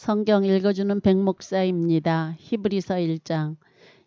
성경 읽어주는 백목사입니다. 히브리서 1장.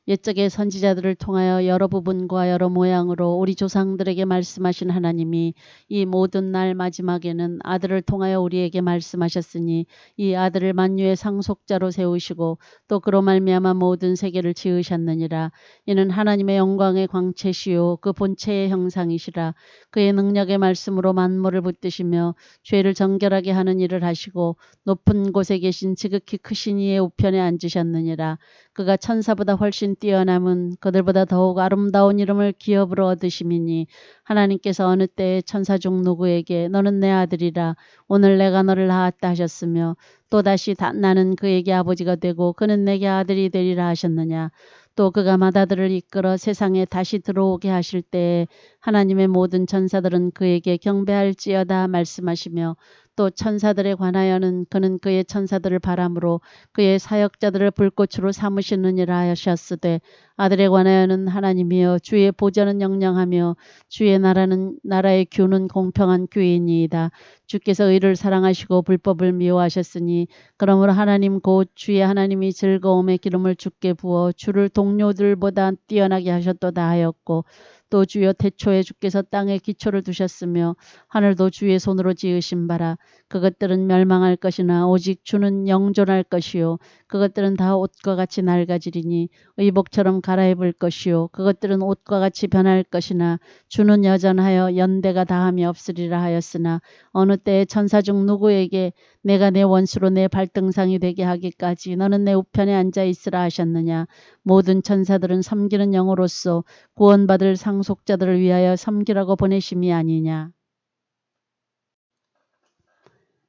옛적의 선지자들을 통하여 여러 부분과 여러 모양으로 우리 조상들에게 말씀하신 하나님이 이 모든 날 마지막에는 아들을 통하여 우리에게 말씀하셨으니 이 아들을 만유의 상속자로 세우시고 또 그로 말미암아 모든 세계를 지으셨느니라. 이는 하나님의 영광의 광채시요 그 본체의 형상이시라. 그의 능력의 말씀으로 만물을 붙드시며 죄를 정결하게 하는 일을 하시고 높은 곳에 계신 지극히 크신 이의 우편에 앉으셨느니라. 그가 천사보다 훨씬 뛰어남은 그들보다 더욱 아름다운 이름을 기업으로 얻으심이니 하나님께서 어느 때에 천사 중 누구에게 너는 내 아들이라 오늘 내가 너를 낳았다 하셨으며 또다시 나는 그에게 아버지가 되고 그는 내게 아들이 되리라 하셨느냐. 또 그가 맏아들을 이끌어 세상에 다시 들어오게 하실 때에 하나님의 모든 천사들은 그에게 경배할지어다 말씀하시며 또 천사들에 관하여는 그는 그의 천사들을 바람으로 그의 사역자들을 불꽃으로 삼으시느니라 하셨으되 아들에 관하여는 하나님이여 주의 보좌는 영영하며 주의 나라의 규는 공평한 규이니이다. 주께서 의를 사랑하시고 불법을 미워하셨으니 그러므로 하나님 곧 주의 하나님이 즐거움의 기름을 주께 부어 주를 동료들보다 뛰어나게 하셨도다 하였고 또 주여 태초에 주께서 땅에 기초를 두셨으며 하늘도 주의 손으로 지으신 바라. 그것들은 멸망할 것이나 오직 주는 영존할 것이요 그것들은 다 옷과 같이 낡아지리니 의복처럼 갈아입을 것이요 그것들은 옷과 같이 변할 것이나 주는 여전하여 연대가 다함이 없으리라 하였으나 어느 때에 천사 중 누구에게 내가 내 원수로 내 발등상이 되게 하기까지 너는 내 우편에 앉아 있으라 하셨느냐. 모든 천사들은 섬기는 영으로서 구원받을 상속자들을 위하여 섬기라고 보내심이 아니냐.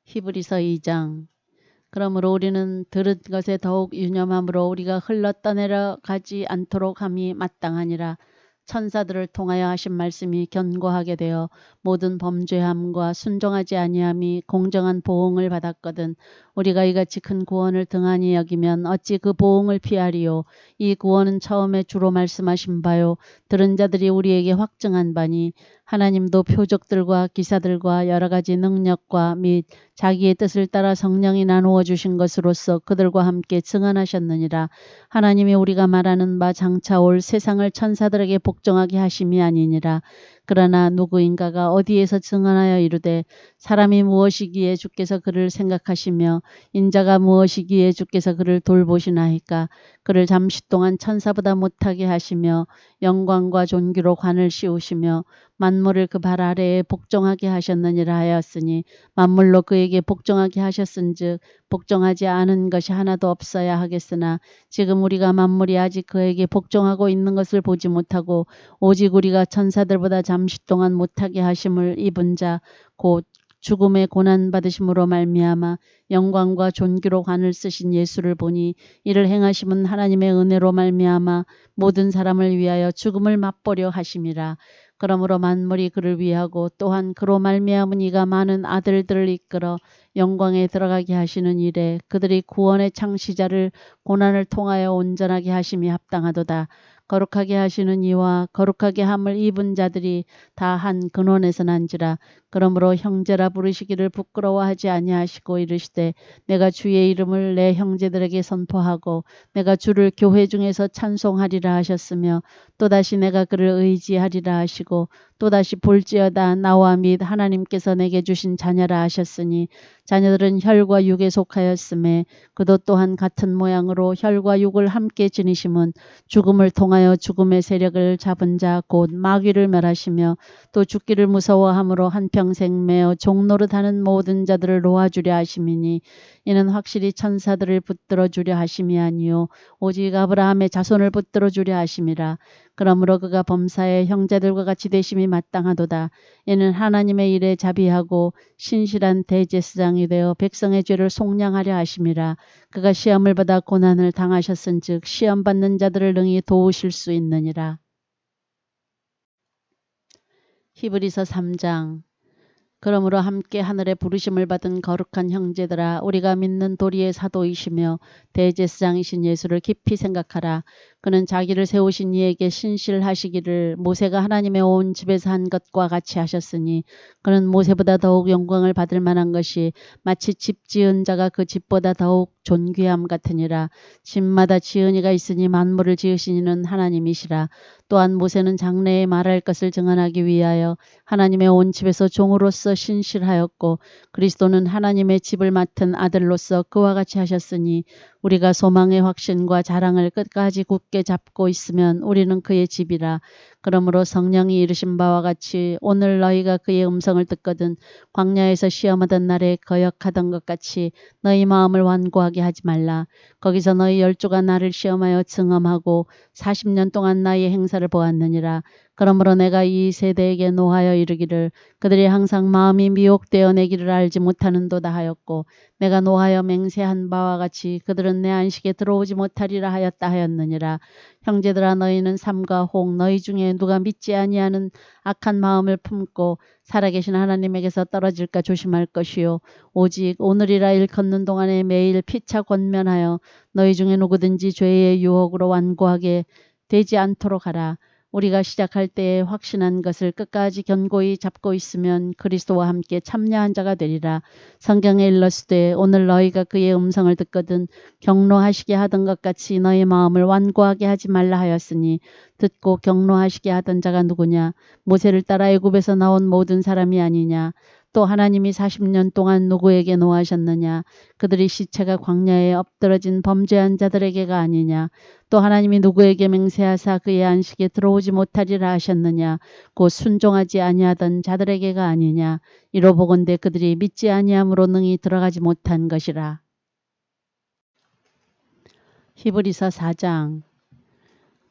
히브리서 2장. 그러므로 우리는 들은 것에 더욱 유념함으로 우리가 흘러 떠내려 가지 않도록 함이 마땅하니라. 천사들을 통하여 하신 말씀이 견고하게 되어 모든 범죄함과 순종하지 아니함이 공정한 보응을 받았거든 우리가 이같이 큰 구원을 등한히 여기면 어찌 그 보응을 피하리요. 이 구원은 처음에 주로 말씀하신 바요 들은 자들이 우리에게 확증한 바니 하나님도 표적들과 기사들과 여러 가지 능력과 및 자기의 뜻을 따라 성령이 나누어 주신 것으로서 그들과 함께 증언하셨느니라. 하나님이 우리가 말하는 바 장차 올 세상을 천사들에게 복종하게 하심이 아니니라. 그러나 누구인가가 어디에서 증언하여 이르되 사람이 무엇이기에 주께서 그를 생각하시며 인자가 무엇이기에 주께서 그를 돌보시나이까. 그를 잠시 동안 천사보다 못하게 하시며 영광과 존귀로 관을 씌우시며 만물을 그 발 아래에 복종하게 하셨느니라 하였으니 만물로 그에게 복종하게 하셨은즉 복종하지 않은 것이 하나도 없어야 하겠으나 지금 우리가 만물이 아직 그에게 복종하고 있는 것을 보지 못하고 오직 우리가 천사들보다 잠시 동안 못하게 하심을 입은 자 곧 죽음의 고난 받으심으로 말미암아 영광과 존귀로 관을 쓰신 예수를 보니 이를 행하심은 하나님의 은혜로 말미암아 모든 사람을 위하여 죽음을 맛보려 하심이라. 그러므로 만물이 그를 위하고 또한 그로 말미암은 이가 많은 아들들을 이끌어 영광에 들어가게 하시는 일에 그들이 구원의 창시자를 고난을 통하여 온전하게 하심이 합당하도다. 거룩하게 하시는 이와 거룩하게 함을 입은 자들이 다 한 근원에서 난지라. 그러므로 형제라 부르시기를 부끄러워하지 아니하시고 이르시되 내가 주의 이름을 내 형제들에게 선포하고 내가 주를 교회 중에서 찬송하리라 하셨으며 또다시 내가 그를 의지하리라 하시고 또다시 볼지어다 나와 및 하나님께서 내게 주신 자녀라 하셨으니 자녀들은 혈과 육에 속하였음에 그도 또한 같은 모양으로 혈과 육을 함께 지니심은 죽음을 통하여 죽음의 세력을 잡은 자 곧 마귀를 멸하시며 또 죽기를 무서워함으로 한평생 매어 종노릇하는 모든 자들을 놓아주려 하심이니 이는 확실히 천사들을 붙들어 주려 하심이 아니요 오직 아브라함의 자손을 붙들어 주려 하심이라. 그러므로 그가 범사의 형제들과 같이 되심이 마땅하도다. 이는 하나님의 일에 자비하고 신실한 대제사장이 되어 백성의 죄를 속량하려 하심이라. 그가 시험을 받아 고난을 당하셨은즉 시험받는 자들을 능히 도우실 수 있느니라. 히브리서 3장. 그러므로 함께 하늘의 부르심을 받은 거룩한 형제들아, 우리가 믿는 도리의 사도이시며 대제사장이신 예수를 깊이 생각하라. 그는 자기를 세우신 이에게 신실하시기를 모세가 하나님의 온 집에서 한 것과 같이 하셨으니, 그는 모세보다 더욱 영광을 받을 만한 것이 마치 집 지은 자가 그 집보다 더욱 존귀함 같으니라. 집마다 지은 이가 있으니 만물을 지으신 이는 하나님이시라. 또한 모세는 장래에 말할 것을 증언하기 위하여 하나님의 온 집에서 종으로서 신실하였고, 그리스도는 하나님의 집을 맡은 아들로서 그와 같이 하셨으니, 우리가 소망의 확신과 자랑을 끝까지 굳게 잡고 있으면 우리는 그의 집이라. 그러므로 성령이 이르신 바와 같이 오늘 너희가 그의 음성을 듣거든 광야에서 시험하던 날에 거역하던 것 같이 너희 마음을 완고하게 하지 말라. 거기서 너희 열조가 나를 시험하여 증언하고 40년 동안 나의 행사를 보았느니라. 그러므로 내가 이 세대에게 노하여 이르기를 그들이 항상 마음이 미혹되어 내 길을 알지 못하는도다 하였고, 내가 노하여 맹세한 바와 같이 그들은 내 안식에 들어오지 못하리라 하였다 하였느니라. 형제들아, 너희는 삼가 혹 너희 중에 누가 믿지 아니하는 악한 마음을 품고 살아계신 하나님에게서 떨어질까 조심할 것이요, 오직 오늘이라 일컫는 동안에 매일 피차 권면하여 너희 중에 누구든지 죄의 유혹으로 완고하게 되지 않도록 하라. 우리가 시작할 때에 확신한 것을 끝까지 견고히 잡고 있으면 그리스도와 함께 참여한 자가 되리라. 성경에 일렀으되 오늘 너희가 그의 음성을 듣거든 경노하시게 하던 것 같이 너희 마음을 완고하게 하지 말라 하였으니, 듣고 경노하시게 하던 자가 누구냐? 모세를 따라 애굽에서 나온 모든 사람이 아니냐? 또 하나님이 40년 동안 누구에게 노하셨느냐? 그들이 시체가 광야에 엎드러진 범죄한 자들에게가 아니냐? 또 하나님이 누구에게 맹세하사 그의 안식에 들어오지 못하리라 하셨느냐? 곧 순종하지 아니하던 자들에게가 아니냐? 이로 보건대 그들이 믿지 아니함으로 능히 들어가지 못한 것이라. 히브리서 4장.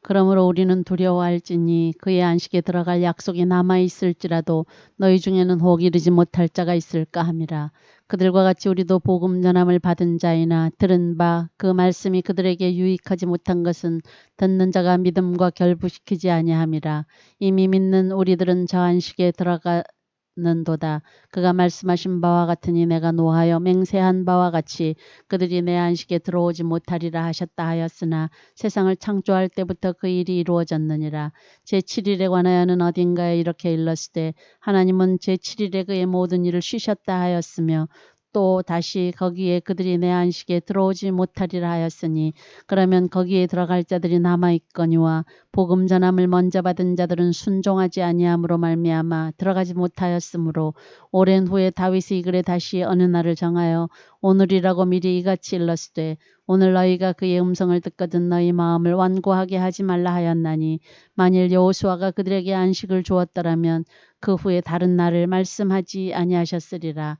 그러므로 우리는 두려워할지니 그의 안식에 들어갈 약속이 남아있을지라도 너희 중에는 혹 이르지 못할 자가 있을까 함이라. 그들과 같이 우리도 복음 전함을 받은 자이나 들은 바 그 말씀이 그들에게 유익하지 못한 것은 듣는 자가 믿음과 결부시키지 아니함이라. 이미 믿는 우리들은 저 안식에 들어가는도다. 그가 말씀하신 바와 같으니 내가 노하여 맹세한 바와 같이 그들이 내 안식에 들어오지 못하리라 하셨다 하였으나, 세상을 창조할 때부터 그 일이 이루어졌느니라. 제7일에 관하여는 어딘가에 이렇게 일렀으되 하나님은 제7일에 그의 모든 일을 쉬셨다 하였으며, 또 다시 거기에 그들이 내 안식에 들어오지 못하리라 하였으니, 그러면 거기에 들어갈 자들이 남아있거니와 복음 전함을 먼저 받은 자들은 순종하지 아니함으로 말미암아 들어가지 못하였으므로, 오랜 후에 다윗이 이글에 다시 어느 날을 정하여 오늘이라고 미리 이같이 일렀으되 오늘 너희가 그의 음성을 듣거든 너희 마음을 완고하게 하지 말라 하였나니, 만일 여호수아가 그들에게 안식을 주었더라면 그 후에 다른 날을 말씀하지 아니하셨으리라.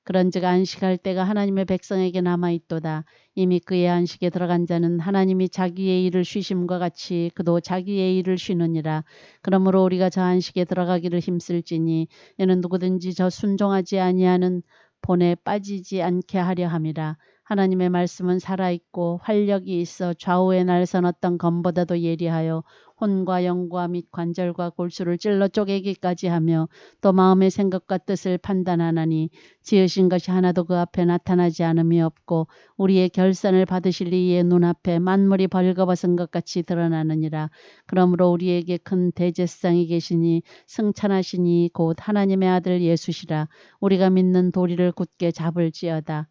그런즉 안식할 때가 하나님의 백성에게 남아있도다. 이미 그의 안식에 들어간 자는 하나님이 자기의 일을 쉬심과 같이 그도 자기의 일을 쉬느니라. 그러므로 우리가 저 안식에 들어가기를 힘쓸지니 이는 누구든지 저 순종하지 아니하는 본에 빠지지 않게 하려 함이라. 하나님의 말씀은 살아있고 활력이 있어 좌우에 날선 어떤 검보다도 예리하여 혼과 영과 및 관절과 골수를 찔러 쪼개기까지 하며 또 마음의 생각과 뜻을 판단하나니, 지으신 것이 하나도 그 앞에 나타나지 않음이 없고 우리의 결산을 받으실 이의 눈앞에 만물이 벌거벗은 것 같이 드러나느니라. 그러므로 우리에게 큰 대제사장이 계시니 승천하시니 곧 하나님의 아들 예수시라. 우리가 믿는 도리를 굳게 잡을지어다.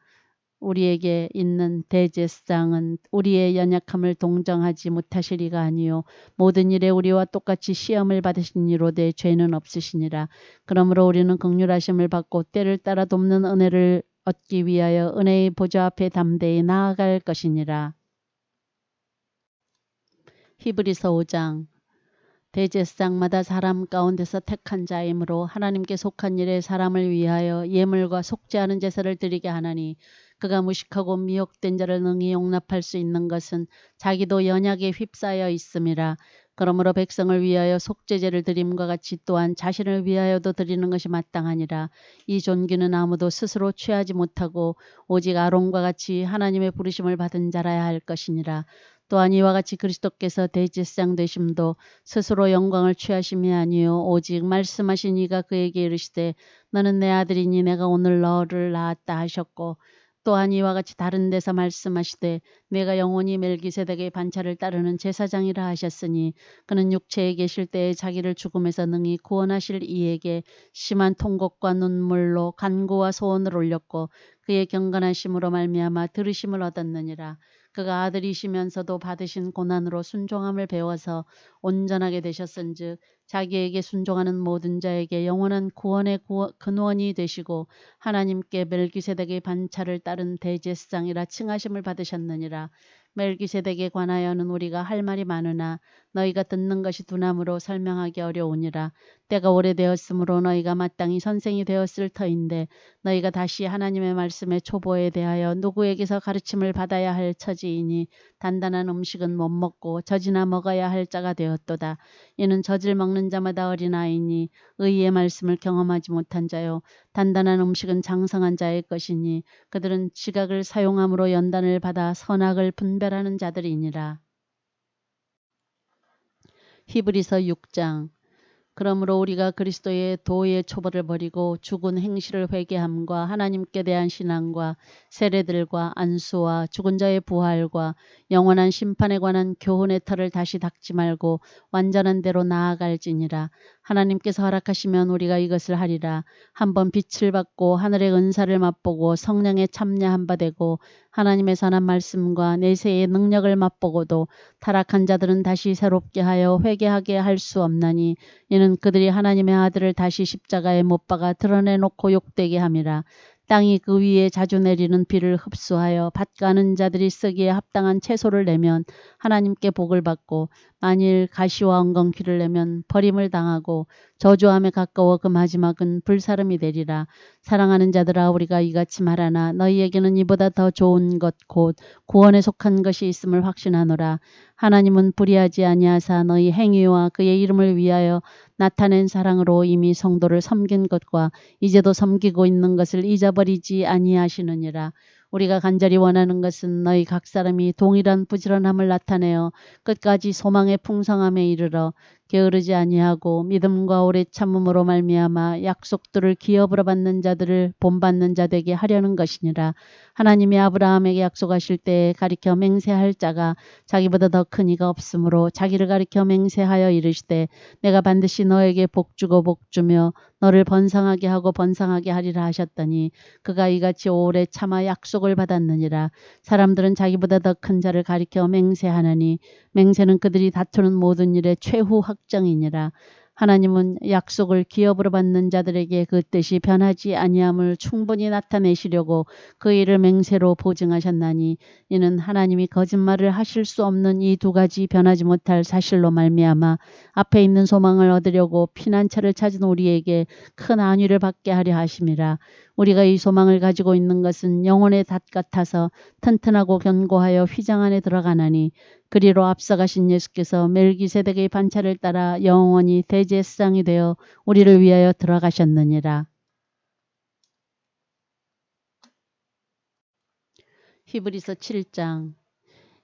우리에게 있는 대제사장은 우리의 연약함을 동정하지 못하시리가 아니요 모든 일에 우리와 똑같이 시험을 받으신 이로되 죄는 없으시니라. 그러므로 우리는 긍휼하심을 받고 때를 따라 돕는 은혜를 얻기 위하여 은혜의 보좌 앞에 담대히 나아갈 것이니라. 히브리서 5장. 대제사장마다 사람 가운데서 택한 자이므로 하나님께 속한 일에 사람을 위하여 예물과 속죄하는 제사를 드리게 하나니, 그가 무식하고 미혹된 자를 능히 용납할 수 있는 것은 자기도 연약에 휩싸여 있음이라. 그러므로 백성을 위하여 속죄제를 드림과 같이 또한 자신을 위하여도 드리는 것이 마땅하니라. 이 존귀는 아무도 스스로 취하지 못하고 오직 아론과 같이 하나님의 부르심을 받은 자라야 할 것이니라. 또한 이와 같이 그리스도께서 대제사장 되심도 스스로 영광을 취하심이 아니요 오직 말씀하신 이가 그에게 이르시되 너는 내 아들이니 내가 오늘 너를 낳았다 하셨고, 또한 이와 같이 다른 데서 말씀하시되 내가 영원히 멜기세덱의 반차를 따르는 제사장이라 하셨으니, 그는 육체에 계실 때에 자기를 죽음에서 능히 구원하실 이에게 심한 통곡과 눈물로 간구와 소원을 올렸고 그의 경건하심으로 말미암아 들으심을 얻었느니라. 그가 아들이시면서도 받으신 고난으로 순종함을 배워서 온전하게 되셨은즉 자기에게 순종하는 모든 자에게 영원한 구원의 근원이 되시고 하나님께 멜기세덱의 반차를 따른 대제사장이라 칭하심을 받으셨느니라. 멜기세덱에 관하여는 우리가 할 말이 많으나 너희가 듣는 것이 두나무로 설명하기 어려우니라. 때가 오래되었으므로 너희가 마땅히 선생이 되었을 터인데 너희가 다시 하나님의 말씀의 초보에 대하여 누구에게서 가르침을 받아야 할 처지이니 단단한 음식은 못 먹고 젖이나 먹어야 할 자가 되었도다. 이는 젖을 먹는 자마다 어린아이니 의의 말씀을 경험하지 못한 자요 단단한 음식은 장성한 자의 것이니 그들은 지각을 사용함으로 연단을 받아 선악을 분별하는 자들이니라. 히브리서 6장. 그러므로 우리가 그리스도의 도의 초벌을 버리고 죽은 행실을 회개함과 하나님께 대한 신앙과 세례들과 안수와 죽은 자의 부활과 영원한 심판에 관한 교훈의 털을 다시 닦지 말고 완전한 대로 나아갈지니라. 하나님께서 허락하시면 우리가 이것을 하리라. 한번 빛을 받고 하늘의 은사를 맛보고 성령에 참여한 바 되고 하나님의 선한 말씀과 내세의 능력을 맛보고도 타락한 자들은 다시 새롭게 하여 회개하게 할 수 없나니 이는 그들이 하나님의 아들을 다시 십자가에 못 박아 드러내놓고 욕되게 함이라. 땅이 그 위에 자주 내리는 비를 흡수하여 밭 가는 자들이 쓰기에 합당한 채소를 내면 하나님께 복을 받고, 만일 가시와 엉겅퀴를 내면 버림을 당하고 저주함에 가까워 그 마지막은 불사름이 되리라. 사랑하는 자들아, 우리가 이같이 말하나 너희에게는 이보다 더 좋은 것 곧 구원에 속한 것이 있음을 확신하노라. 하나님은 불의하지 아니하사 너희 행위와 그의 이름을 위하여 나타낸 사랑으로 이미 성도를 섬긴 것과 이제도 섬기고 있는 것을 잊어버리지 아니하시느니라. 우리가 간절히 원하는 것은 너희 각 사람이 동일한 부지런함을 나타내어 끝까지 소망의 풍성함에 이르러 게으르지 아니하고 믿음과 오래 참음으로 말미암아 약속들을 기업으로 받는 자들을 본받는 자 되게 하려는 것이니라. 하나님이 아브라함에게 약속하실 때에 가리켜 맹세할 자가 자기보다 더 큰 이가 없으므로 자기를 가리켜 맹세하여 이르시되 내가 반드시 너에게 복주고 복주며 너를 번성하게 하고 번성하게 하리라 하셨더니 그가 이같이 오래 참아 약속을 받았느니라. 사람들은 자기보다 더 큰 자를 가리켜 맹세하느니 맹세는 그들이 다투는 모든 일의 최후 확정이니라. 하나님은 약속을 기업으로 받는 자들에게 그 뜻이 변하지 아니함을 충분히 나타내시려고 그 일을 맹세로 보증하셨나니 이는 하나님이 거짓말을 하실 수 없는 이 두 가지 변하지 못할 사실로 말미암아 앞에 있는 소망을 얻으려고 피난처를 찾은 우리에게 큰 안위를 받게 하려 하심이라. 우리가 이 소망을 가지고 있는 것은 영혼의 닷 같아서 튼튼하고 견고하여 휘장 안에 들어가나니 그리로 앞서가신 예수께서 멜기세덱의 반차를 따라 영원히 대제사장이 되어 우리를 위하여 들어가셨느니라. 히브리서 7장.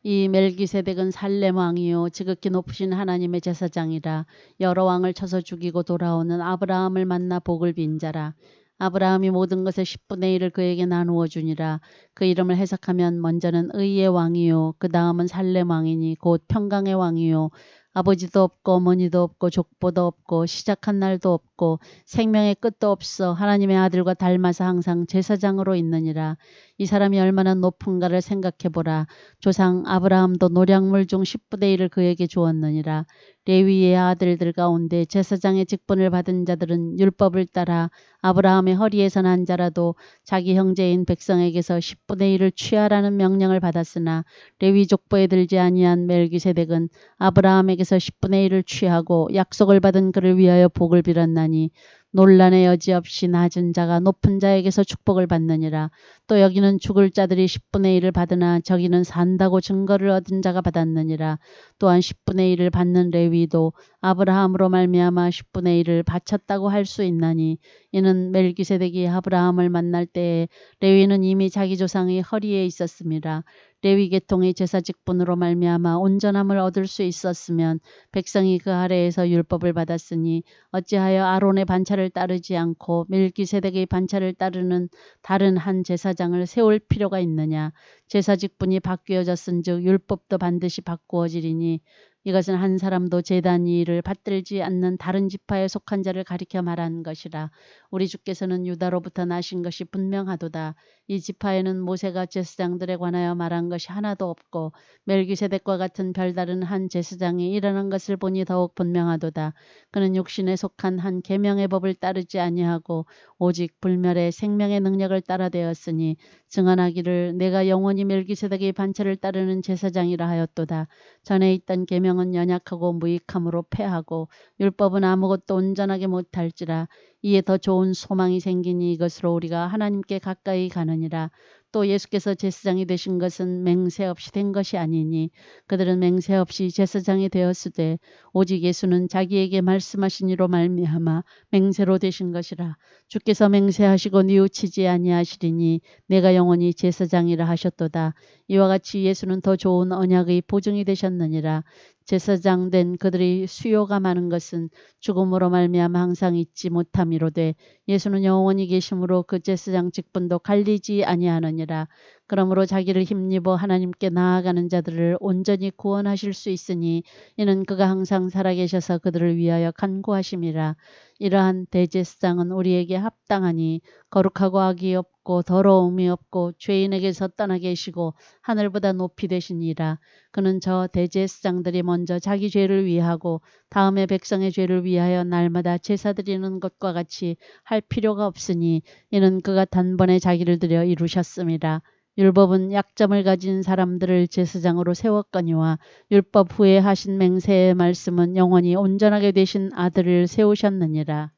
이 멜기세덱은 살렘 왕이요 지극히 높으신 하나님의 제사장이라. 여러 왕을 쳐서 죽이고 돌아오는 아브라함을 만나 복을 빈 자라. 아브라함이 모든 것의 10분의 1을 그에게 나누어 주니라. 그 이름을 해석하면 먼저는 의의 왕이요 그 다음은 살렘 왕이니 곧 평강의 왕이요 아버지도 없고 어머니도 없고 족보도 없고 시작한 날도 없고 생명의 끝도 없어 하나님의 아들과 닮아서 항상 제사장으로 있느니라. 이 사람이 얼마나 높은가를 생각해보라. 조상 아브라함도 노량물 중 10분의 1을 그에게 주었느니라. 레위의 아들들 가운데 제사장의 직분을 받은 자들은 율법을 따라 아브라함의 허리에서 난 자라도 자기 형제인 백성에게서 10분의 1을 취하라는 명령을 받았으나 레위 족보에 들지 아니한 멜기세덱은 아브라함에게서 10분의 1을 취하고 약속을 받은 그를 위하여 복을 빌었나니 논란의 여지 없이 낮은 자가 높은 자에게서 축복을 받느니라. 또 여기는 죽을 자들이 10분의 1을 받으나 저기는 산다고 증거를 얻은 자가 받았느니라. 또한 10분의 1을 받는 레위도 아브라함으로 말미암아 10분의 1을 바쳤다고 할 수 있나니 이는 멜기세덱이 아브라함을 만날 때에 레위는 이미 자기 조상의 허리에 있었음이라. 레위 계통의 제사 직분으로 말미암아 온전함을 얻을 수 있었으면 백성이 그 아래에서 율법을 받았으니 어찌하여 아론의 반차를 따르지 않고 멜기세덱의 반차를 따르는 다른 한 제사장을 세울 필요가 있느냐. 제사 직분이 바뀌어졌은즉 율법도 반드시 바꾸어지리니 이것은 한 사람도 제단 이 일을 받들지 않는 다른 지파에 속한 자를 가리켜 말한 것이라. 우리 주께서는 유다로부터 나신 것이 분명하도다. 이 지파에는 모세가 제사장들에 관하여 말한 것이 하나도 없고 멜기세덱과 같은 별다른 한 제사장이 일어난 것을 보니 더욱 분명하도다. 그는 육신에 속한 한 계명의 법을 따르지 아니하고 오직 불멸의 생명의 능력을 따라 되었으니 증언하기를 내가 영원히 멜기세덱의 반차를 따르는 제사장이라 하였도다. 전에 있던 계명은 연약하고 무익함으로 패하고 율법은 아무것도 온전하게 못할지라. 이에 더 좋은 소망이 생기니 이것으로 우리가 하나님께 가까이 가느니라. 또 예수께서 제사장이 되신 것은 맹세 없이 된 것이 아니니 그들은 맹세 없이 제사장이 되었으되 오직 예수는 자기에게 말씀하신 이로 말미암아 맹세로 되신 것이라. 주께서 맹세하시고 뉘우치지 아니하시리니 내가 영원히 제사장이라 하셨도다. 이와 같이 예수는 더 좋은 언약의 보증이 되셨느니라. 제사장 된 그들의 수요가 많은 것은 죽음으로 말미암아 항상 잊지 못함이로되 예수는 영원히 계심으로 그 제사장 직분도 갈리지 아니하느니라. 그러므로 자기를 힘입어 하나님께 나아가는 자들을 온전히 구원하실 수 있으니 이는 그가 항상 살아계셔서 그들을 위하여 간구하심이라. 이러한 대제사장은 우리에게 합당하니 거룩하고 악이 없고 더러움이 없고 죄인에게서 떠나 계시고 하늘보다 높이 되시니라. 그는 저 대제사장들이 먼저 자기 죄를 위하고 다음에 백성의 죄를 위하여 날마다 제사 드리는 것과 같이 할 필요가 없으니 이는 그가 단번에 자기를 들여 이루셨음이라. 율법은 약점을 가진 사람들을 제사장으로 세웠거니와 율법 후에 하신 맹세의 말씀은 영원히 온전하게 되신 아들을 세우셨느니라.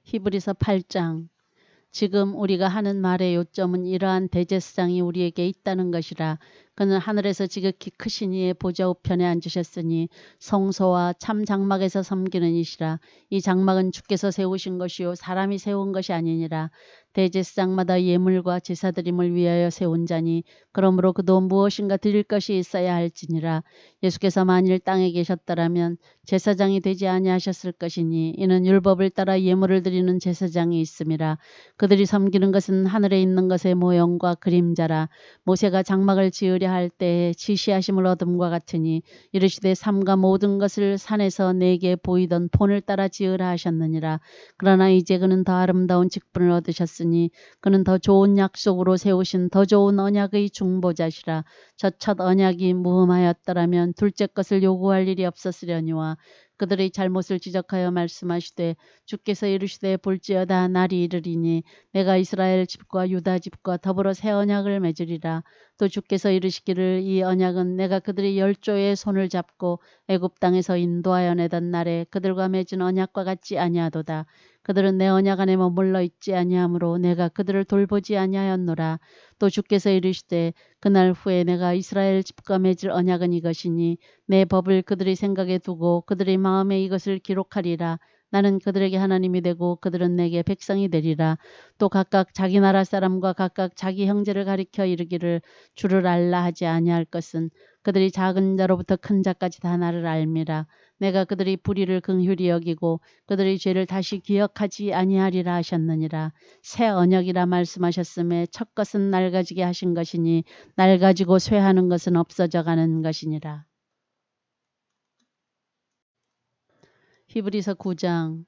히브리서 8장. 지금 우리가 하는 말의 요점은 이러한 대제사장이 우리에게 있다는 것이라. 그는 하늘에서 지극히 크신 이의 보좌 우편에 앉으셨으니 성소와 참 장막에서 섬기는 이시라. 이 장막은 주께서 세우신 것이요 사람이 세운 것이 아니니라. 대제사장마다 예물과 제사드림을 위하여 세운 자니 그러므로 그도 무엇인가 드릴 것이 있어야 할지니라. 예수께서 만일 땅에 계셨더라면 제사장이 되지 아니하셨을 것이니 이는 율법을 따라 예물을 드리는 제사장이 있음이라. 그들이 섬기는 것은 하늘에 있는 것의 모형과 그림자라. 모세가 장막을 지으려 할 때에 지시하심을 얻음과 같으니 이르시되 삼가 모든 것을 산에서 내게 보이던 본을 따라 지으라 하셨느니라. 그러나 이제 그는 더 아름다운 직분을 얻으셨으니 그는 더 좋은 약속으로 세우신 더 좋은 언약의 중보자시라. 저 첫 언약이 무흠하였더라면 둘째 것을 요구할 일이 없었으려니와 그들의 잘못을 지적하여 말씀하시되 주께서 이르시되 볼지어다 날이 이르리니 내가 이스라엘 집과 유다 집과 더불어 새 언약을 맺으리라. 또 주께서 이르시기를 이 언약은 내가 그들의 열조의 손을 잡고 애굽 땅에서 인도하여 내던 날에 그들과 맺은 언약과 같지 아니하도다. 그들은 내 언약 안에 머물러 있지 아니하므로 내가 그들을 돌보지 아니하였노라. 또 주께서 이르시되 그날 후에 내가 이스라엘 집과 맺을 언약은 이것이니 내 법을 그들의 생각에 두고 그들의 마음에 이것을 기록하리라. 나는 그들에게 하나님이 되고 그들은 내게 백성이 되리라. 또 각각 자기 나라 사람과 각각 자기 형제를 가리켜 이르기를 주를 알라 하지 아니할 것은 그들이 작은 자로부터 큰 자까지 다 나를 알미라. 내가 그들의 불의를 긍휼히 여기고 그들의 죄를 다시 기억하지 아니하리라 하셨느니라. 새 언약이라 말씀하셨음에 첫 것은 낡아지게 하신 것이니 낡아지고 쇠하는 것은 없어져 가는 것이니라. 히브리서 9장.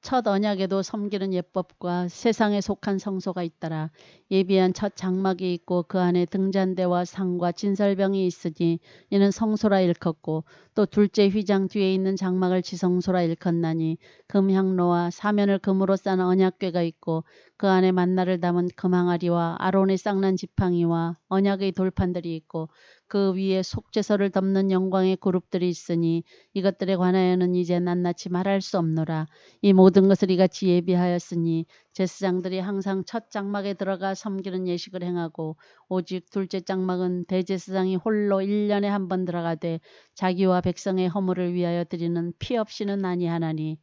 첫 언약에도 섬기는 예법과 세상에 속한 성소가 있더라. 예비한 첫 장막이 있고 그 안에 등잔대와 상과 진설병이 있으니 이는 성소라 일컫고 또 둘째 휘장 뒤에 있는 장막을 지성소라 일컫나니 금향로와 사면을 금으로 싼 언약궤가 있고 그 안에 만나를 담은 금항아리와 아론의 쌍난 지팡이와 언약의 돌판들이 있고 그 위에 속죄서를 덮는 영광의 그룹들이 있으니 이것들에 관하여는 이제 낱낱이 말할 수 없노라. 이 모든 것을 이같이 예비하였으니 제사장들이 항상 첫 장막에 들어가 섬기는 예식을 행하고 오직 둘째 장막은 대제사장이 홀로 1년에 한 번 들어가되 자기와 백성의 허물을 위하여 드리는 피 없이는 아니하나니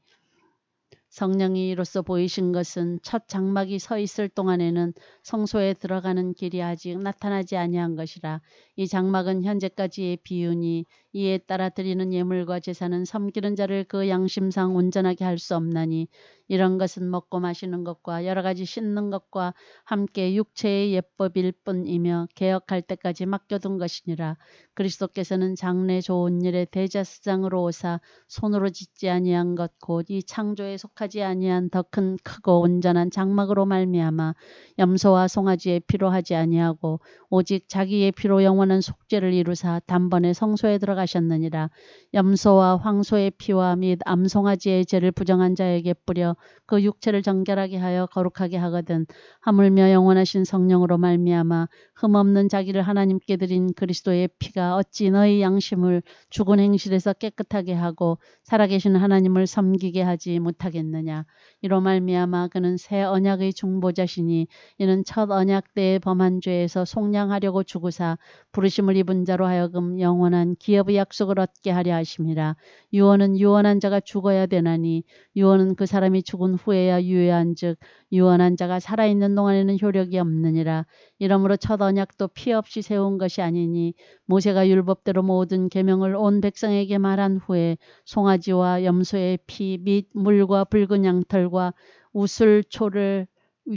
성령이 이로써 보이신 것은 첫 장막이 서 있을 동안에는 성소에 들어가는 길이 아직 나타나지 아니한 것이라. 이 장막은 현재까지의 비유니 이에 따라 드리는 예물과 제사는 섬기는 자를 그 양심상 온전하게 할 수 없나니 이런 것은 먹고 마시는 것과 여러 가지 씻는 것과 함께 육체의 예법일 뿐이며 개혁할 때까지 맡겨둔 것이니라. 그리스도께서는 장래 좋은 일에 대제사장으로 오사 손으로 짓지 아니한 것 곧 이 창조에 속하지 아니한 더 큰 크고 온전한 장막으로 말미암아 염소와 송아지의 피로 하지 아니하고 오직 자기의 피로 영원한 속죄를 이루사 단번에 성소에 들어가셨느니라. 염소와 황소의 피와 및 암송아지의 죄를 부정한 자에게 뿌려 그 육체를 정결하게 하여 거룩하게 하거든 하물며 영원하신 성령으로 말미암아 흠없는 자기를 하나님께 드린 그리스도의 피가 어찌 너희 양심을 죽은 행실에서 깨끗하게 하고 살아계신 하나님을 섬기게 하지 못하겠느냐. 이로 말미암아 그는 새 언약의 중보자시니 이는 첫 언약 때의 범한 죄에서 속량하려고 죽으사 부르심을 입은 자로 하여금 영원한 기업의 약속을 얻게 하려 하심이라. 유언은 유언한 자가 죽어야 되나니 유언은 그 사람이 죽은 후에야 유효한즉 유언한 자가 살아있는 동안에는 효력이 없느니라. 이러므로 첫 언약도 피 없이 세운 것이 아니니 모세가 율법대로 모든 계명을 온 백성에게 말한 후에 송아지와 염소의 피 및 물과 붉은 양털과 우슬초를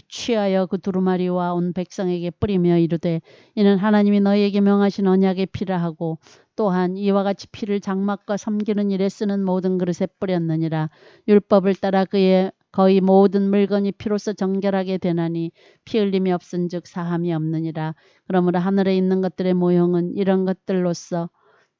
취하여 그 두루마리와 온 백성에게 뿌리며 이르되 이는 하나님이 너희에게 명하신 언약의 피라 하고 또한 이와 같이 피를 장막과 섬기는 일에 쓰는 모든 그릇에 뿌렸느니라. 율법을 따라 그의 거의 모든 물건이 피로써 정결하게 되나니 피 흘림이 없은즉 사함이 없느니라. 그러므로 하늘에 있는 것들의 모형은 이런 것들로서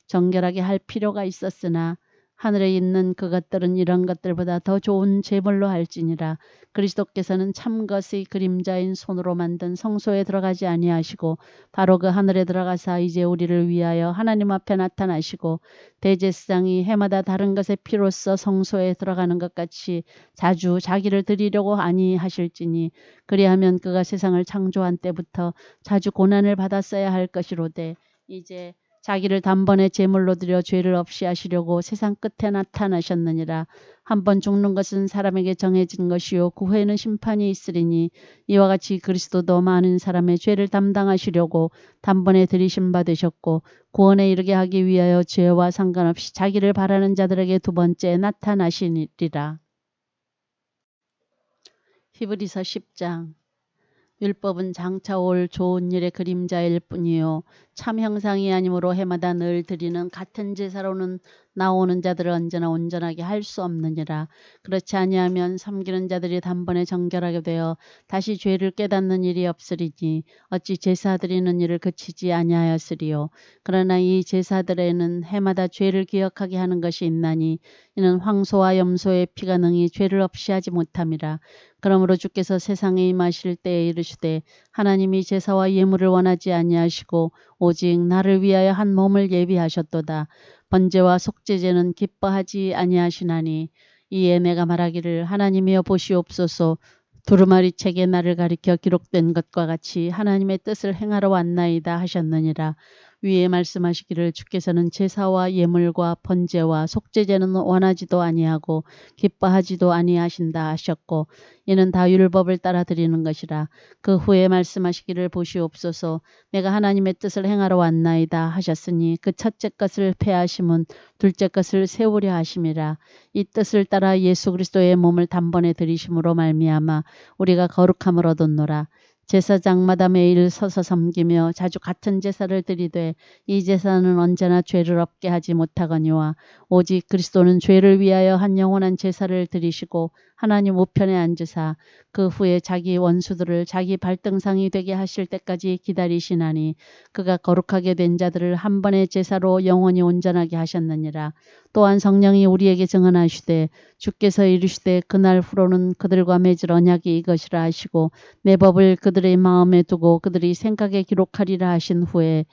정결하게 할 필요가 있었으나 하늘에 있는 그것들은 이런 것들보다 더 좋은 제물로 할지니라. 그리스도께서는 참것의 그림자인 손으로 만든 성소에 들어가지 아니하시고 바로 그 하늘에 들어가사 이제 우리를 위하여 하나님 앞에 나타나시고 대제사장이 해마다 다른 것의 피로써 성소에 들어가는 것 같이 자주 자기를 드리려고 아니하실지니 그리하면 그가 세상을 창조한 때부터 자주 고난을 받았어야 할 것이로되 이제 자기를 단번에 제물로 드려 죄를 없이 하시려고 세상 끝에 나타나셨느니라. 한번 죽는 것은 사람에게 정해진 것이요 그 후에는 심판이 있으리니 이와 같이 그리스도도 많은 사람의 죄를 담당하시려고 단번에 들이심 받으셨고 구원에 이르게 하기 위하여 죄와 상관없이 자기를 바라는 자들에게 두 번째 나타나시리라. 히브리서 10장. 율법은 장차 올 좋은 일의 그림자일 뿐이요 참 형상이 아니므로 해마다 늘 드리는 같은 제사로는 나오는 자들을 언제나 온전하게 할 수 없느니라. 그렇지 아니하면 섬기는 자들이 단번에 정결하게 되어 다시 죄를 깨닫는 일이 없으리니 어찌 제사 드리는 일을 그치지 아니하였으리요. 그러나 이 제사들에는 해마다 죄를 기억하게 하는 것이 있나니 이는 황소와 염소의 피가 능히 죄를 없이 하지 못함이라. 그러므로 주께서 세상에 임하실 때에 이르시되 하나님이 제사와 예물을 원하지 아니하시고 오직 나를 위하여 한 몸을 예비하셨도다. 번제와 속죄제는 기뻐하지 아니하시나니 이에 내가 말하기를 하나님이여 보시옵소서 두루마리 책에 나를 가리켜 기록된 것과 같이 하나님의 뜻을 행하러 왔나이다 하셨느니라. 위에 말씀하시기를 주께서는 제사와 예물과 번제와 속죄제는 원하지도 아니하고 기뻐하지도 아니하신다 하셨고 이는 다 율법을 따라 드리는 것이라. 그 후에 말씀하시기를 보시옵소서 내가 하나님의 뜻을 행하러 왔나이다 하셨으니 그 첫째 것을 폐하심은 둘째 것을 세우려 하심이라. 이 뜻을 따라 예수 그리스도의 몸을 단번에 드리심으로 말미암아 우리가 거룩함을 얻었노라. 제사장마다 매일 서서 섬기며 자주 같은 제사를 드리되 이 제사는 언제나 죄를 없게 하지 못하거니와 오직 그리스도는 죄를 위하여 한 영원한 제사를 드리시고 하나님 우편에 앉으사 그 후에 자기 원수들을 자기 발등상이 되게 하실 때까지 기다리시나니 그가 거룩하게 된 자들을 한 번의 제사로 영원히 온전하게 하셨느니라. 또한 성령이 우리에게 증언하시되 주께서 이르시되 그날 후로는 그들과 맺을 언약이 이것이라 하시고 내 법을 그들의 마음에 두고 그들의 생각에 기록하리라 하신 후에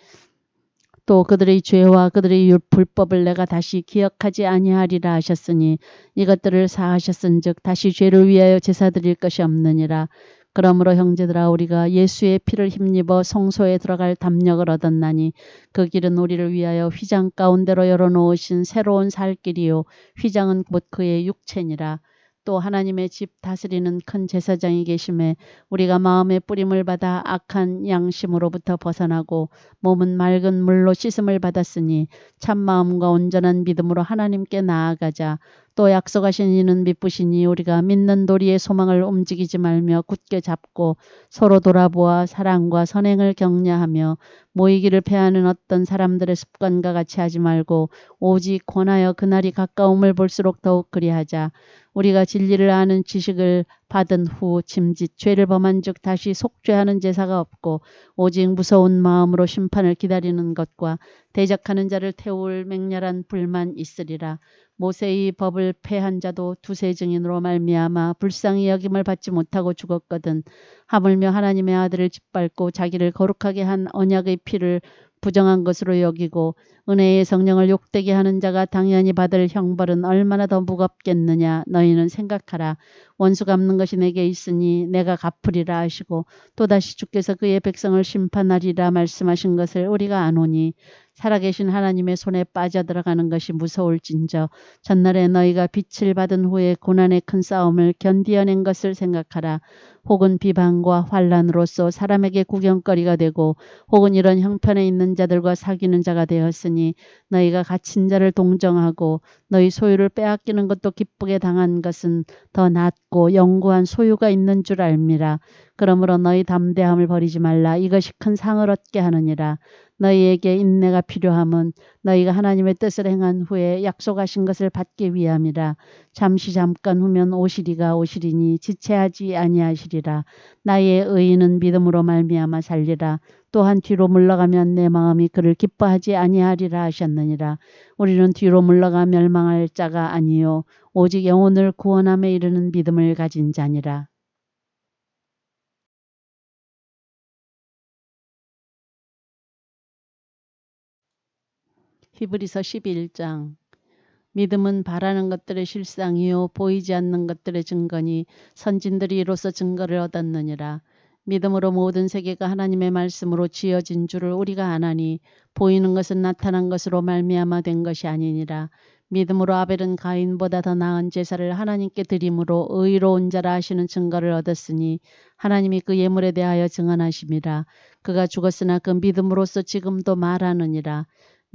또 그들의 죄와 그들의 불법을 내가 다시 기억하지 아니하리라 하셨으니 이것들을 사하셨은즉 다시 죄를 위하여 제사 드릴 것이 없느니라. 그러므로 형제들아 우리가 예수의 피를 힘입어 성소에 들어갈 담력을 얻었나니 그 길은 우리를 위하여 휘장 가운데로 열어놓으신 새로운 살 길이요 휘장은 곧 그의 육체니라. 또 하나님의 집 다스리는 큰 제사장이 계심에 우리가 마음의 뿌림을 받아 악한 양심으로부터 벗어나고 몸은 맑은 물로 씻음을 받았으니 참마음과 온전한 믿음으로 하나님께 나아가자. 또 약속하신 이는 미쁘시니 우리가 믿는 도리의 소망을 움직이지 말며 굳게 잡고 서로 돌아보아 사랑과 선행을 격려하며 모이기를 패하는 어떤 사람들의 습관과 같이 하지 말고 오직 권하여 그날이 가까움을 볼수록 더욱 그리하자. 우리가 진리를 아는 지식을 받은 후 짐짓 죄를 범한 즉 다시 속죄하는 제사가 없고 오직 무서운 마음으로 심판을 기다리는 것과 대적하는 자를 태울 맹렬한 불만 있으리라. 모세의 법을 폐한 자도 두세 증인으로 말미암아 불쌍히 여김을 받지 못하고 죽었거든. 하물며 하나님의 아들을 짓밟고 자기를 거룩하게 한 언약의 피를 부정한 것으로 여기고 은혜의 성령을 욕되게 하는 자가 당연히 받을 형벌은 얼마나 더 무겁겠느냐. 너희는 생각하라. 원수 갚는 것이 내게 있으니 내가 갚으리라 하시고 또다시 주께서 그의 백성을 심판하리라 말씀하신 것을 우리가 아노니 살아계신 하나님의 손에 빠져들어가는 것이 무서울진저 전날에 너희가 빛을 받은 후에 고난의 큰 싸움을 견디어낸 것을 생각하라. 혹은 비방과 환란으로서 사람에게 구경거리가 되고 혹은 이런 형편에 있는 자들과 사귀는 자가 되었으니 너희가 갇힌 자를 동정하고 너희 소유를 빼앗기는 것도 기쁘게 당한 것은 더 낫고 영구한 소유가 있는 줄 알미라. 그러므로 너희 담대함을 버리지 말라. 이것이 큰 상을 얻게 하느니라. 너희에게 인내가 필요함은 너희가 하나님의 뜻을 행한 후에 약속하신 것을 받기 위함이라. 잠시 잠깐 후면 오시리가 오시리니 지체하지 아니하시리라. 나의 의인은 믿음으로 말미암아 살리라. 또한 뒤로 물러가면 내 마음이 그를 기뻐하지 아니하리라 하셨느니라. 우리는 뒤로 물러가 멸망할 자가 아니요 오직 영혼을 구원함에 이르는 믿음을 가진 자니라. 히브리서 11장. 믿음은 바라는 것들의 실상이요 보이지 않는 것들의 증거니 선진들이 이로써 증거를 얻었느니라. 믿음으로 모든 세계가 하나님의 말씀으로 지어진 줄을 우리가 아나니 보이는 것은 나타난 것으로 말미암아 된 것이 아니니라. 믿음으로 아벨은 가인보다 더 나은 제사를 하나님께 드림으로 의로운 자라 하시는 증거를 얻었으니 하나님이 그 예물에 대하여 증언하심이라. 그가 죽었으나 그 믿음으로써 지금도 말하느니라.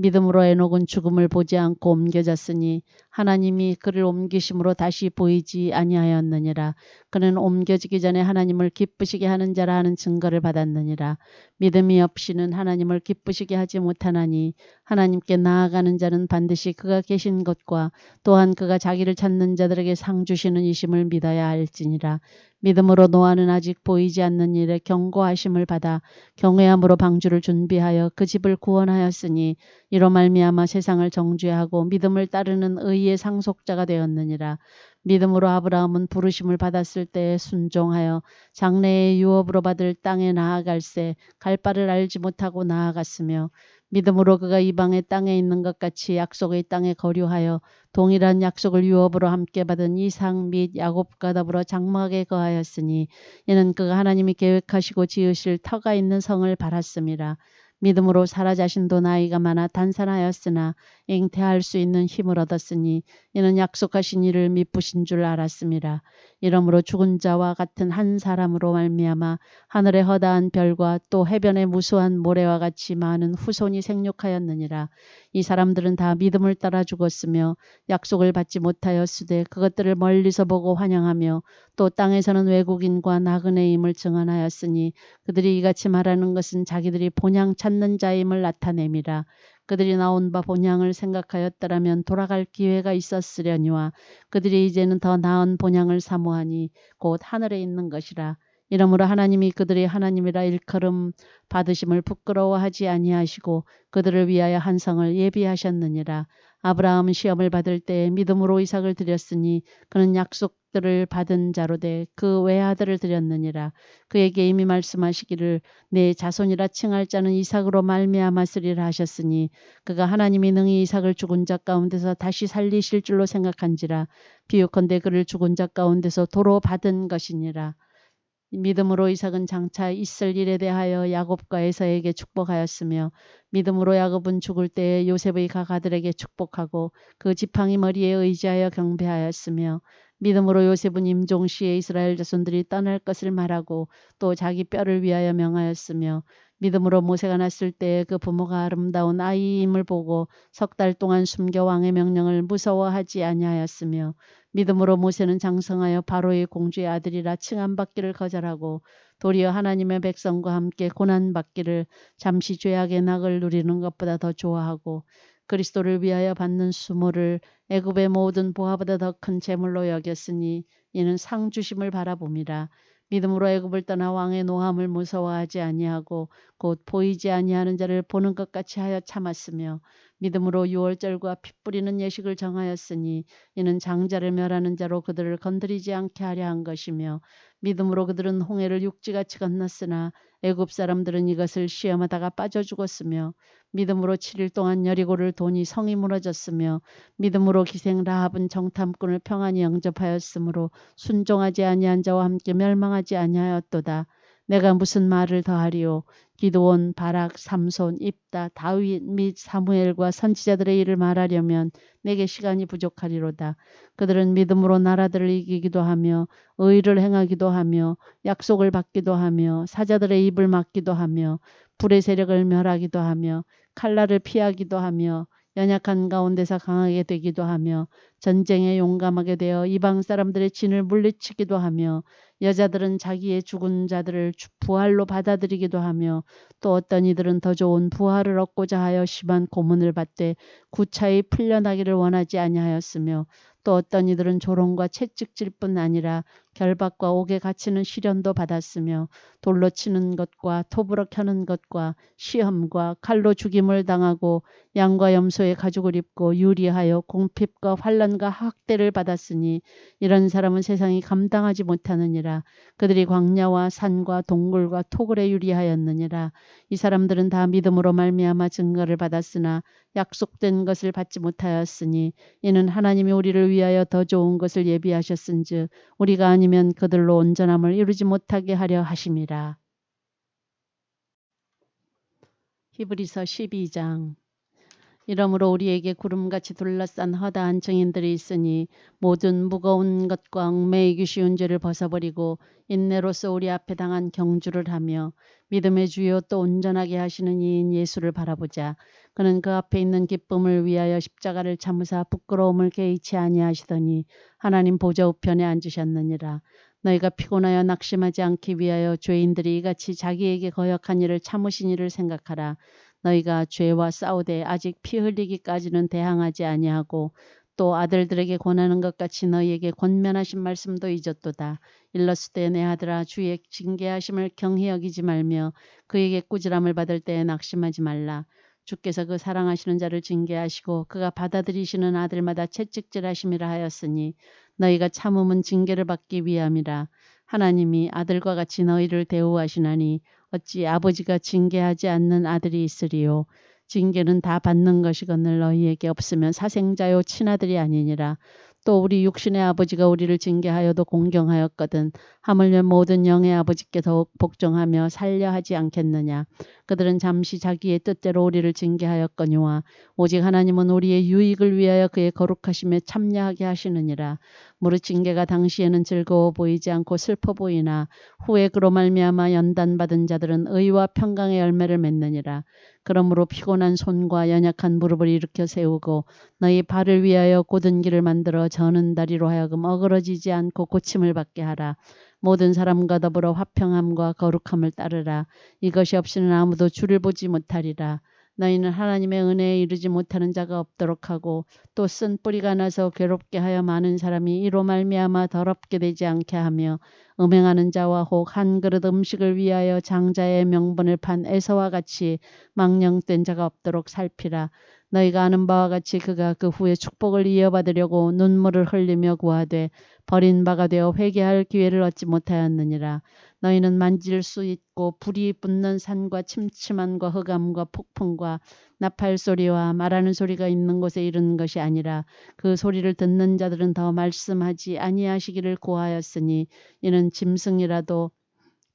믿음으로 에녹은 죽음을 보지 않고 옮겨졌으니 하나님이 그를 옮기심으로 다시 보이지 아니하였느니라. 그는 옮겨지기 전에 하나님을 기쁘시게 하는 자라 하는 증거를 받았느니라. 믿음이 없이는 하나님을 기쁘시게 하지 못하나니 하나님께 나아가는 자는 반드시 그가 계신 것과 또한 그가 자기를 찾는 자들에게 상 주시는 이심을 믿어야 할지니라. 믿음으로 노아는 아직 보이지 않는 일에 경고하심을 받아 경외함으로 방주를 준비하여 그 집을 구원하였으니 이로 말미암아 세상을 정죄하고 믿음을 따르는 의의 상속자가 되었느니라. 믿음으로 아브라함은 부르심을 받았을 때에 순종하여 장래의 유업으로 받을 땅에 나아갈새 갈 바를 알지 못하고 나아갔으며 믿음으로 그가 이방의 땅에 있는 것 같이 약속의 땅에 거류하여 동일한 약속을 유업으로 함께 받은 이삭 및 야곱과 더불어 장막에 거하였으니 이는 그가 하나님이 계획하시고 지으실 터가 있는 성을 바랐음이라. 믿음으로 사라 자신도 나이가 많아 단산하였으나 잉태할 수 있는 힘을 얻었으니 이는 약속하신 이를 미쁘신 줄 알았음이라. 이러므로 죽은 자와 같은 한 사람으로 말미암아 하늘의 허다한 별과 또 해변의 무수한 모래와 같이 많은 후손이 생육하였느니라. 이 사람들은 다 믿음을 따라 죽었으며 약속을 받지 못하였으되 그것들을 멀리서 보고 환영하며 또 땅에서는 외국인과 나그네임을 증언하였으니 그들이 이같이 말하는 것은 자기들이 본향 찾는 자임을 나타냄이라. 그들이 나온 바 본향을 생각하였더라면 돌아갈 기회가 있었으려니와 그들이 이제는 더 나은 본향을 사모하니 곧 하늘에 있는 것이라. 이러므로 하나님이 그들이 하나님이라 일컬음 받으심을 부끄러워하지 아니하시고 그들을 위하여 한 성을 예비하셨느니라. 아브라함은 시험을 받을 때에 믿음으로 이삭을 드렸으니 그는 약속들을 받은 자로 돼 그 외아들을 드렸느니라. 그에게 이미 말씀하시기를 내 자손이라 칭할 자는 이삭으로 말미암았으리라 하셨으니 그가 하나님이 능히 이삭을 죽은 자 가운데서 다시 살리실 줄로 생각한지라. 비유컨대 그를 죽은 자 가운데서 도로 받은 것이니라. 믿음으로 이삭은 장차 있을 일에 대하여 야곱과 에서에게 축복하였으며 믿음으로 야곱은 죽을 때에 요셉의 가가들에게 축복하고 그 지팡이 머리에 의지하여 경배하였으며 믿음으로 요셉은 임종 시에 이스라엘 자손들이 떠날 것을 말하고 또 자기 뼈를 위하여 명하였으며 믿음으로 모세가 났을 때에 그 부모가 아름다운 아이임을 보고 석 달 동안 숨겨 왕의 명령을 무서워하지 아니하였으며 믿음으로 모세는 장성하여 바로의 공주의 아들이라 칭함받기를 거절하고 도리어 하나님의 백성과 함께 고난받기를 잠시 죄악의 낙을 누리는 것보다 더 좋아하고 그리스도를 위하여 받는 수모를 애굽의 모든 보화보다 더 큰 재물로 여겼으니 이는 상 주심을 바라봄이라. 믿음으로 애굽을 떠나 왕의 노함을 무서워하지 아니하고 곧 보이지 아니하는 자를 보는 것 같이 하여 참았으며 믿음으로 유월절과 피 뿌리는 예식을 정하였으니 이는 장자를 멸하는 자로 그들을 건드리지 않게 하려 한 것이며 믿음으로 그들은 홍해를 육지같이 건넜으나 애굽 사람들은 이것을 시험하다가 빠져 죽었으며 믿음으로 7일 동안 여리고를 도니 성이 무너졌으며 믿음으로 기생 라합은 정탐꾼을 평안히 영접하였으므로 순종하지 아니한 자와 함께 멸망하지 아니하였도다. 내가 무슨 말을 더하리요. 기드온, 바락, 삼손, 입다, 다윗 및 사무엘과 선지자들의 일을 말하려면 내게 시간이 부족하리로다. 그들은 믿음으로 나라들을 이기기도 하며 의를 행하기도 하며 약속을 받기도 하며 사자들의 입을 막기도 하며 불의 세력을 멸하기도 하며 칼날을 피하기도 하며 연약한 가운데서 강하게 되기도 하며 전쟁에 용감하게 되어 이방 사람들의 진을 물리치기도 하며 여자들은 자기의 죽은 자들을 부활로 받아들이기도 하며 또 어떤 이들은 더 좋은 부활을 얻고자 하여 심한 고문을 받되 구차히 풀려나기를 원하지 아니하였으며 또 어떤 이들은 조롱과 채찍질 뿐 아니라 결박과 옥에 갇히는 시련도 받았으며 돌로 치는 것과 톱으로 켜는 것과 시험과 칼로 죽임을 당하고 양과 염소의 가죽을 입고 유리하여 공핍과 환난과 학대를 받았으니 이런 사람은 세상이 감당하지 못하느니라. 그들이 광야와 산과 동굴과 토굴에 유리하였느니라. 이 사람들은 다 믿음으로 말미암아 증거를 받았으나 약속된 것을 받지 못하였으니 이는 하나님이 우리를 위하여 더 좋은 것을 예비하셨은즉 우리가 아니면 그들로 온전함을 이루지 못하게 하려 하심이라. 히브리서 12장. 이러므로 우리에게 구름같이 둘러싼 허다한 증인들이 있으니 모든 무거운 것과 얽매이기 쉬운 죄를 벗어버리고 인내로서 우리 앞에 당한 경주를 하며 믿음의 주요 또 온전하게 하시는 이인 예수를 바라보자. 그는 그 앞에 있는 기쁨을 위하여 십자가를 참으사 부끄러움을 개의치 아니하시더니 하나님 보좌 우편에 앉으셨느니라. 너희가 피곤하여 낙심하지 않기 위하여 죄인들이 이같이 자기에게 거역한 일을 참으신 이를 생각하라. 너희가 죄와 싸우되 아직 피 흘리기까지는 대항하지 아니하고 또 아들들에게 권하는 것 같이 너희에게 권면하신 말씀도 잊었도다. 일렀을 내 아들아 주의 징계하심을 경히 여기지 말며 그에게 꾸지람을 받을 때에 낙심하지 말라. 주께서 그 사랑하시는 자를 징계하시고 그가 받아들이시는 아들마다 채찍질하심이라 하였으니 너희가 참음은 징계를 받기 위함이라. 하나님이 아들과 같이 너희를 대우하시나니 어찌 아버지가 징계하지 않는 아들이 있으리요. 징계는 다 받는 것이거늘 너희에게 없으면 사생자요 친아들이 아니니라. 또 우리 육신의 아버지가 우리를 징계하여도 공경하였거든 하물며 모든 영의 아버지께 더욱 복종하며 살려 하지 않겠느냐. 그들은 잠시 자기의 뜻대로 우리를 징계하였거니와 오직 하나님은 우리의 유익을 위하여 그의 거룩하심에 참여하게 하시느니라. 무릇 징계가 당시에는 즐거워 보이지 않고 슬퍼 보이나 후에 그로 말미암아 연단받은 자들은 의와 평강의 열매를 맺느니라. 그러므로 피곤한 손과 연약한 무릎을 일으켜 세우고 너희 발을 위하여 곧은 길을 만들어 저는 다리로 하여금 어그러지지 않고 고침을 받게 하라. 모든 사람과 더불어 화평함과 거룩함을 따르라. 이것이 없이는 아무도 주를 보지 못하리라. 너희는 하나님의 은혜에 이르지 못하는 자가 없도록 하고 또 쓴 뿌리가 나서 괴롭게 하여 많은 사람이 이로 말미암아 더럽게 되지 않게 하며 음행하는 자와 혹 한 그릇 음식을 위하여 장자의 명분을 판 에서와 같이 망령된 자가 없도록 살피라. 너희가 아는 바와 같이 그가 그 후에 축복을 이어받으려고 눈물을 흘리며 구하되 버린 바가 되어 회개할 기회를 얻지 못하였느니라. 너희는 만질 수 있고 불이 붙는 산과 침침함과 흑암과 폭풍과 나팔 소리와 말하는 소리가 있는 곳에 이르는 것이 아니라 그 소리를 듣는 자들은 더 말씀하지 아니하시기를 고하였으니 이는 짐승이라도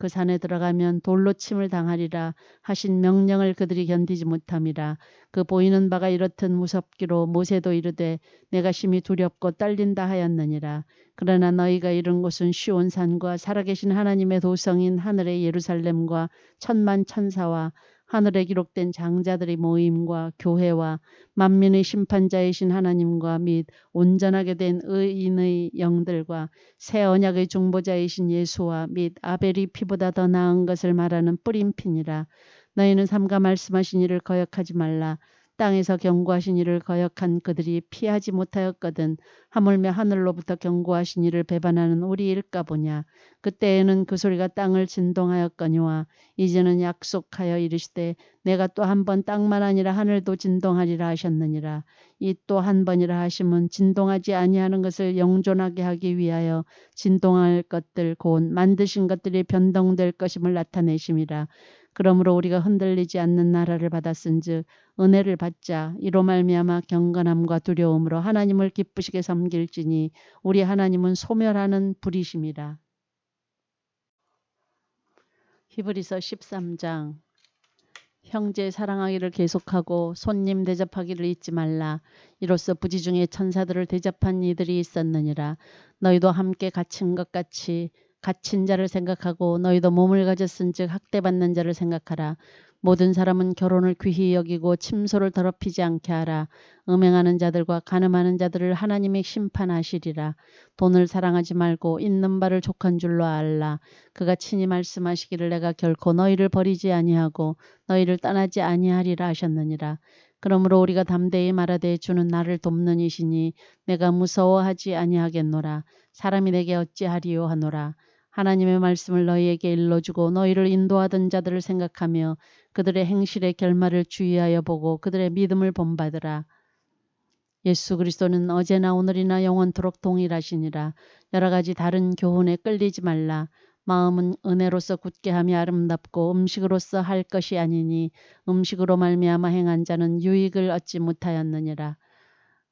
그 산에 들어가면 돌로 침을 당하리라 하신 명령을 그들이 견디지 못함이라. 그 보이는 바가 이렇듯 무섭기로 모세도 이르되 내가 심히 두렵고 떨린다 하였느니라. 그러나 너희가 이른 곳은 시온 산과 살아계신 하나님의 도성인 하늘의 예루살렘과 천만 천사와 하늘에 기록된 장자들의 모임과 교회와 만민의 심판자이신 하나님과 및 온전하게 된 의인의 영들과 새 언약의 중보자이신 예수와 및 아벨이 피보다 더 나은 것을 말하는 뿌림피니라. 너희는 삼가 말씀하신 이를 거역하지 말라. 땅에서 경고하신 이를 거역한 그들이 피하지 못하였거든 하물며 하늘로부터 경고하신 이를 배반하는 우리일까 보냐. 그때에는 그 소리가 땅을 진동하였거니와 이제는 약속하여 이르시되 내가 또 한 번 땅만 아니라 하늘도 진동하리라 하셨느니라. 이 또 한 번이라 하심은 진동하지 아니하는 것을 영존하게 하기 위하여 진동할 것들 곧 만드신 것들이 변동될 것임을 나타내심이라. 그러므로 우리가 흔들리지 않는 나라를 받았은즉 은혜를 받자. 이로 말미암아 경건함과 두려움으로 하나님을 기쁘시게 섬길지니 우리 하나님은 소멸하는 불이심이라. 히브리서 13장. 형제 사랑하기를 계속하고 손님 대접하기를 잊지 말라. 이로써 부지 중에 천사들을 대접한 이들이 있었느니라. 너희도 함께 갇힌 것 같이 갇힌 자를 생각하고 너희도 몸을 가졌은즉 학대받는 자를 생각하라. 모든 사람은 결혼을 귀히 여기고 침소를 더럽히지 않게 하라. 음행하는 자들과 간음하는 자들을 하나님이 심판하시리라. 돈을 사랑하지 말고 있는 바를 족한 줄로 알라. 그가 친히 말씀하시기를 내가 결코 너희를 버리지 아니하고 너희를 떠나지 아니하리라 하셨느니라. 그러므로 우리가 담대히 말하되 주는 나를 돕는 이시니 내가 무서워하지 아니하겠노라. 사람이 내게 어찌하리요 하노라. 하나님의 말씀을 너희에게 일러주고 너희를 인도하던 자들을 생각하며 그들의 행실의 결말을 주의하여 보고 그들의 믿음을 본받으라. 예수 그리스도는 어제나 오늘이나 영원토록 동일하시니라. 여러 가지 다른 교훈에 끌리지 말라. 마음은 은혜로서 굳게 하며 아름답고 음식으로서 할 것이 아니니 음식으로 말미암아 행한 자는 유익을 얻지 못하였느니라.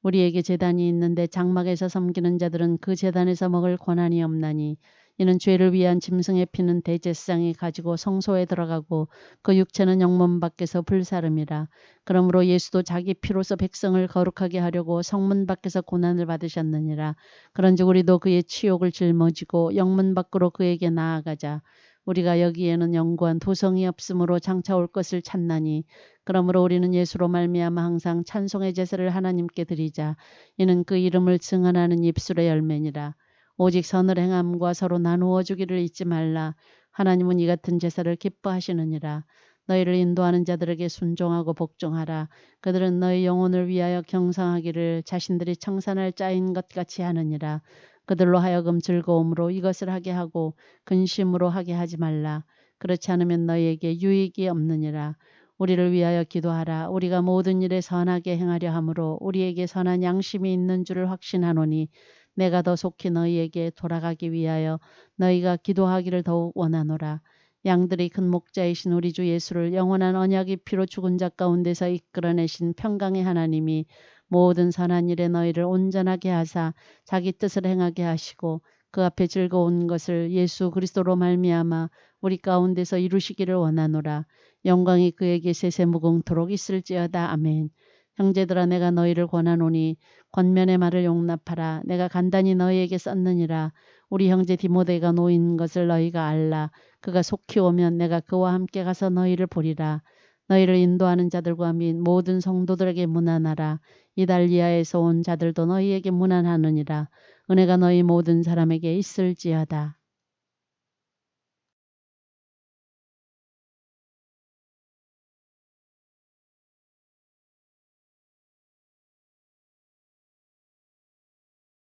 우리에게 제단이 있는데 장막에서 섬기는 자들은 그 제단에서 먹을 권한이 없나니 이는 죄를 위한 짐승의 피는 대제사장이 가지고 성소에 들어가고 그 육체는 영문 밖에서 불사름이라. 그러므로 예수도 자기 피로서 백성을 거룩하게 하려고 성문 밖에서 고난을 받으셨느니라. 그런즉 우리도 그의 치욕을 짊어지고 영문 밖으로 그에게 나아가자. 우리가 여기에는 영구한 도성이 없으므로 장차 올 것을 찾나니 그러므로 우리는 예수로 말미암아 항상 찬송의 제사를 하나님께 드리자. 이는 그 이름을 증언하는 입술의 열매니라. 오직 선을 행함과 서로 나누어 주기를 잊지 말라. 하나님은 이 같은 제사를 기뻐하시느니라. 너희를 인도하는 자들에게 순종하고 복종하라. 그들은 너희 영혼을 위하여 경상하기를 자신들이 청산할 자인 것 같이 하느니라. 그들로 하여금 즐거움으로 이것을 하게 하고 근심으로 하게 하지 말라. 그렇지 않으면 너희에게 유익이 없느니라. 우리를 위하여 기도하라. 우리가 모든 일에 선하게 행하려 하므로 우리에게 선한 양심이 있는 줄을 확신하노니 내가 더 속히 너희에게 돌아가기 위하여 너희가 기도하기를 더욱 원하노라. 양들이 큰 목자이신 우리 주 예수를 영원한 언약의 피로 죽은 자 가운데서 이끌어내신 평강의 하나님이 모든 선한 일에 너희를 온전하게 하사 자기 뜻을 행하게 하시고 그 앞에 즐거운 것을 예수 그리스도로 말미암아 우리 가운데서 이루시기를 원하노라. 영광이 그에게 세세무궁토록 있을지어다. 아멘. 형제들아 내가 너희를 권하노니 권면의 말을 용납하라. 내가 간단히 너희에게 썼느니라. 우리 형제 디모데가 놓인 것을 너희가 알라. 그가 속히 오면 내가 그와 함께 가서 너희를 보리라. 너희를 인도하는 자들과 및 모든 성도들에게 문안하라. 이달리아에서 온 자들도 너희에게 문안하느니라. 은혜가 너희 모든 사람에게 있을지어다.